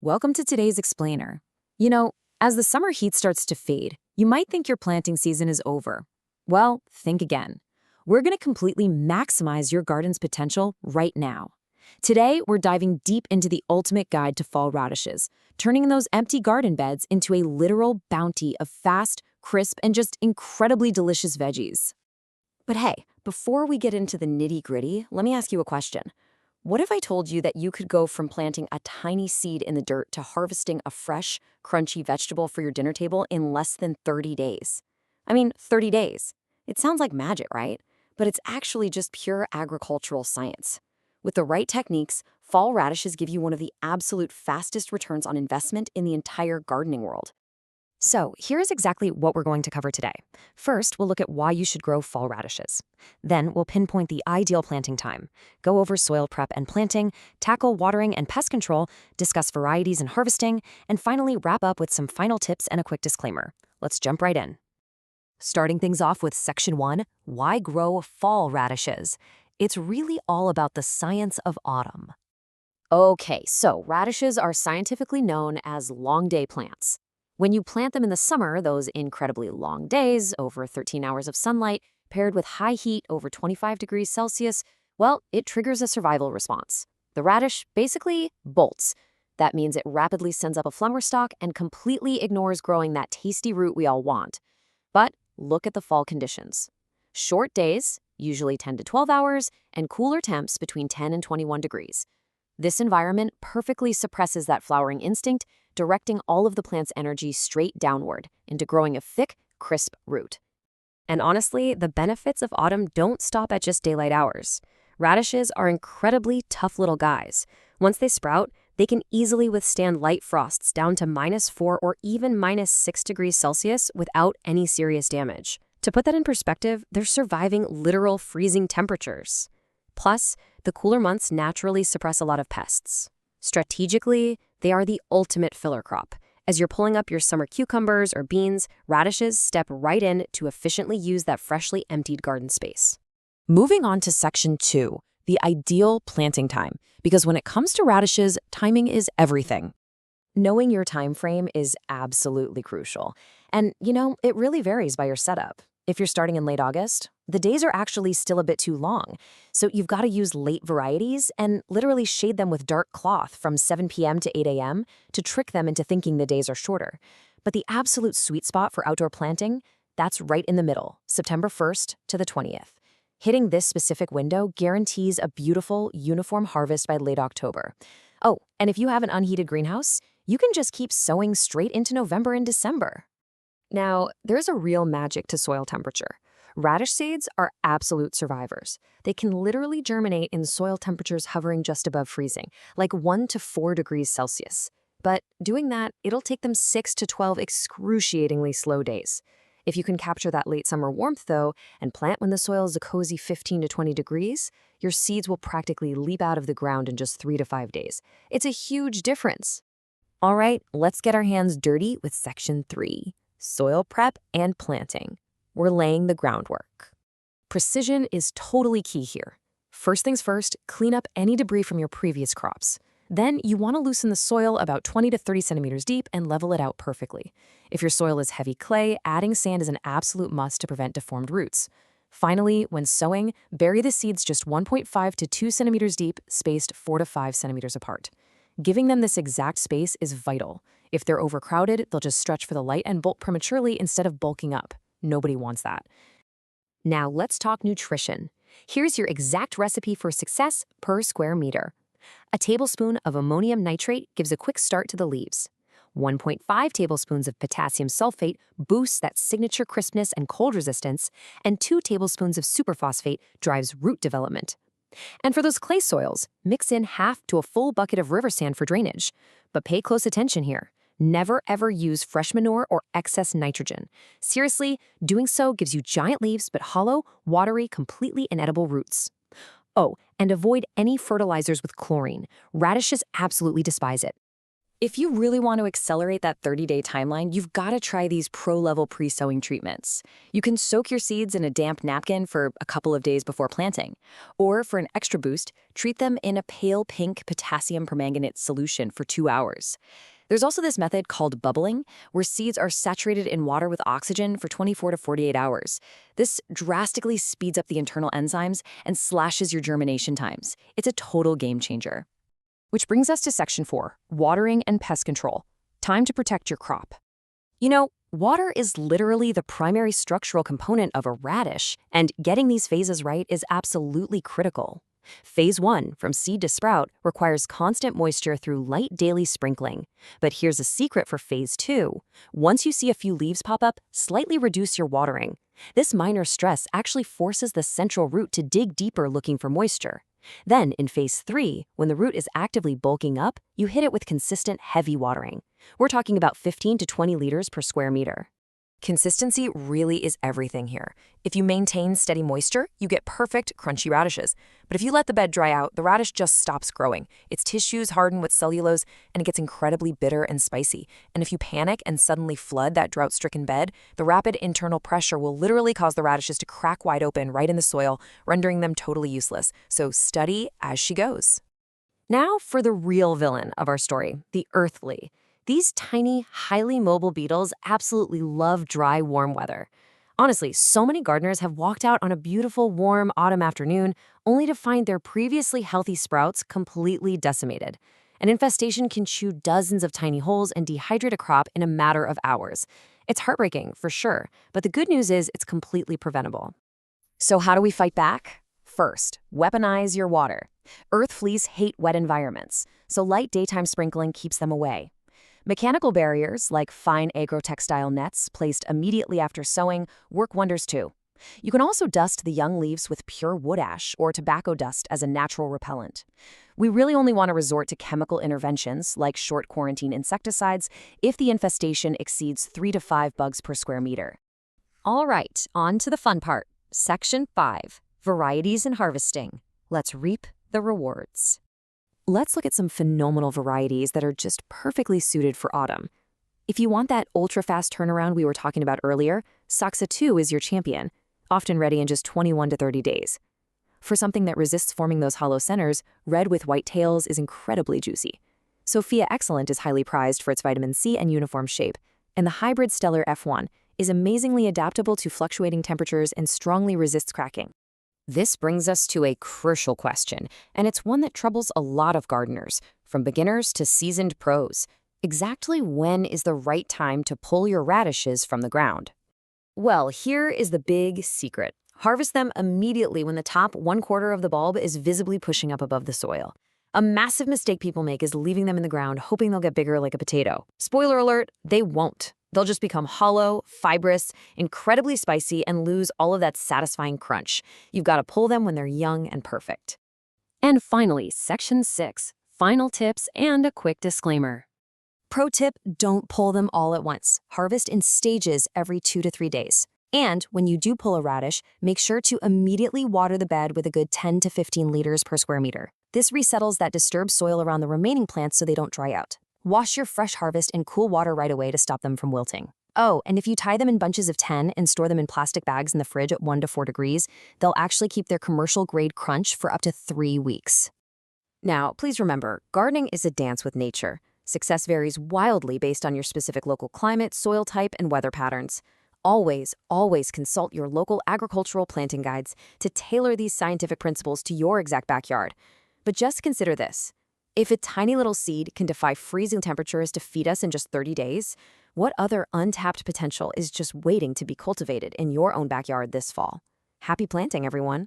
Welcome to today's explainer. As the summer heat starts to fade, you might think your planting season is over. Well, think again. We're going to completely maximize your garden's potential right now. Today, we're diving deep into the ultimate guide to fall radishes, turning those empty garden beds into a literal bounty of fast, crisp, and just incredibly delicious veggies. But hey, before we get into the nitty-gritty, let me ask you a question. What if I told you that you could go from planting a tiny seed in the dirt to harvesting a fresh, crunchy vegetable for your dinner table in less than 30 days? 30 days. It sounds like magic, right? But it's actually just pure agricultural science. With the right techniques, fall radishes give you one of the absolute fastest returns on investment in the entire gardening world. So, here's exactly what we're going to cover today. First, we'll look at why you should grow fall radishes. Then, we'll pinpoint the ideal planting time, go over soil prep and planting, tackle watering and pest control, discuss varieties and harvesting, and finally wrap up with some final tips and a quick disclaimer. Let's jump right in. Starting things off with Section 1, why grow fall radishes? It's really all about the science of autumn. Okay, so radishes are scientifically known as long day plants. When you plant them in the summer, those incredibly long days, over 13 hours of sunlight, paired with high heat over 25 degrees Celsius, well, it triggers a survival response. The radish basically bolts. That means it rapidly sends up a flower stalk and completely ignores growing that tasty root we all want. But look at the fall conditions. Short days, usually 10 to 12 hours, and cooler temps between 10 and 21 degrees. This environment perfectly suppresses that flowering instinct, directing all of the plant's energy straight downward into growing a thick, crisp root. And honestly, the benefits of autumn don't stop at just daylight hours. Radishes are incredibly tough little guys. Once they sprout, they can easily withstand light frosts down to -4 or even -6 degrees Celsius without any serious damage. To put that in perspective, they're surviving literal freezing temperatures. Plus, the cooler months naturally suppress a lot of pests. Strategically, they are the ultimate filler crop. As you're pulling up your summer cucumbers or beans, radishes step right in to efficiently use that freshly emptied garden space. Moving on to Section 2, the ideal planting time, because when it comes to radishes, timing is everything. Knowing your time frame is absolutely crucial. And, it really varies by your setup. If you're starting in late August, the days are actually still a bit too long. So you've got to use late varieties and literally shade them with dark cloth from 7 p.m. to 8 a.m. to trick them into thinking the days are shorter. But the absolute sweet spot for outdoor planting, that's right in the middle, September 1st to the 20th. Hitting this specific window guarantees a beautiful, uniform harvest by late October. Oh, and if you have an unheated greenhouse, you can just keep sowing straight into November and December. Now, there's a real magic to soil temperature. Radish seeds are absolute survivors. They can literally germinate in soil temperatures hovering just above freezing, like 1 to 4 degrees Celsius. But doing that, it'll take them 6 to 12 excruciatingly slow days. If you can capture that late summer warmth, though, and plant when the soil is a cozy 15 to 20 degrees, your seeds will practically leap out of the ground in just 3 to 5 days. It's a huge difference. All right, let's get our hands dirty with Section 3. Soil prep and planting. We're laying the groundwork. Precision is totally key here. First things first, clean up any debris from your previous crops. Then you want to loosen the soil about 20 to 30 centimeters deep and level it out perfectly. If your soil is heavy clay, adding sand is an absolute must to prevent deformed roots. Finally, when sowing, bury the seeds just 1.5 to 2 centimeters deep, spaced 4 to 5 centimeters apart. Giving them this exact space is vital. If they're overcrowded, they'll just stretch for the light and bolt prematurely instead of bulking up. Nobody wants that. Now let's talk nutrition. Here's your exact recipe for success per square meter. A tablespoon of ammonium nitrate gives a quick start to the leaves. 1.5 tablespoons of potassium sulfate boosts that signature crispness and cold resistance, and 2 tablespoons of superphosphate drives root development. And for those clay soils, mix in half to a full bucket of river sand for drainage. But pay close attention here. Never ever use fresh manure or excess nitrogen. Seriously, doing so gives you giant leaves but hollow, watery, completely inedible roots. Oh, and avoid any fertilizers with chlorine. Radishes absolutely despise it. If you really want to accelerate that 30-day timeline, you've got to try these pro-level pre-sowing treatments. You can soak your seeds in a damp napkin for a couple of days before planting. Or for an extra boost, treat them in a pale pink potassium permanganate solution for 2 hours. There's also this method called bubbling, where seeds are saturated in water with oxygen for 24 to 48 hours. This drastically speeds up the internal enzymes and slashes your germination times. It's a total game changer. Which brings us to Section 4, watering and pest control. Time to protect your crop. You know, water is literally the primary structural component of a radish, and getting these phases right is absolutely critical. Phase 1, from seed to sprout, requires constant moisture through light daily sprinkling. But here's a secret for Phase 2. Once you see a few leaves pop up, slightly reduce your watering. This minor stress actually forces the central root to dig deeper looking for moisture. Then, in Phase 3, when the root is actively bulking up, you hit it with consistent, heavy watering. We're talking about 15 to 20 liters per square meter. Consistency really is everything here. If you maintain steady moisture, you get perfect, crunchy radishes. But if you let the bed dry out, the radish just stops growing. Its tissues harden with cellulose, and it gets incredibly bitter and spicy. And if you panic and suddenly flood that drought-stricken bed, the rapid internal pressure will literally cause the radishes to crack wide open right in the soil, rendering them totally useless. So study as she goes. Now for the real villain of our story, the earthly. These tiny, highly mobile beetles absolutely love dry, warm weather. Honestly, so many gardeners have walked out on a beautiful, warm autumn afternoon only to find their previously healthy sprouts completely decimated. An infestation can chew dozens of tiny holes and dehydrate a crop in a matter of hours. It's heartbreaking, for sure, but the good news is it's completely preventable. So how do we fight back? First, weaponize your water. Earth fleas hate wet environments, so light daytime sprinkling keeps them away. Mechanical barriers, like fine agrotextile nets placed immediately after sowing, work wonders too. You can also dust the young leaves with pure wood ash or tobacco dust as a natural repellent. We really only want to resort to chemical interventions, like short quarantine insecticides, if the infestation exceeds 3 to 5 bugs per square meter. All right, on to the fun part. Section 5, Varieties and Harvesting. Let's reap the rewards. Let's look at some phenomenal varieties that are just perfectly suited for autumn. If you want that ultra-fast turnaround we were talking about earlier, Saksa 2 is your champion, often ready in just 21 to 30 days. For something that resists forming those hollow centers, red with white tails is incredibly juicy. Sophia Excellent is highly prized for its vitamin C and uniform shape, and the hybrid Stellar F1 is amazingly adaptable to fluctuating temperatures and strongly resists cracking. This brings us to a crucial question, and it's one that troubles a lot of gardeners, from beginners to seasoned pros. Exactly when is the right time to pull your radishes from the ground? Well, here is the big secret. Harvest them immediately when the top 1/4 of the bulb is visibly pushing up above the soil. A massive mistake people make is leaving them in the ground, hoping they'll get bigger like a potato. Spoiler alert, they won't. They'll just become hollow, fibrous, incredibly spicy, and lose all of that satisfying crunch. You've got to pull them when they're young and perfect. And finally, Section 6, final tips and a quick disclaimer. Pro tip, don't pull them all at once. Harvest in stages every 2 to 3 days. And when you do pull a radish, make sure to immediately water the bed with a good 10 to 15 liters per square meter. This resettles that disturbed soil around the remaining plants so they don't dry out. Wash your fresh harvest in cool water right away to stop them from wilting. Oh, and if you tie them in bunches of 10 and store them in plastic bags in the fridge at 1 to 4 degrees, they'll actually keep their commercial-grade crunch for up to 3 weeks. Now, please remember, gardening is a dance with nature. Success varies wildly based on your specific local climate, soil type, and weather patterns. Always, always consult your local agricultural planting guides to tailor these scientific principles to your exact backyard. But just consider this. If a tiny little seed can defy freezing temperatures to feed us in just 30 days, what other untapped potential is just waiting to be cultivated in your own backyard this fall? Happy planting, everyone!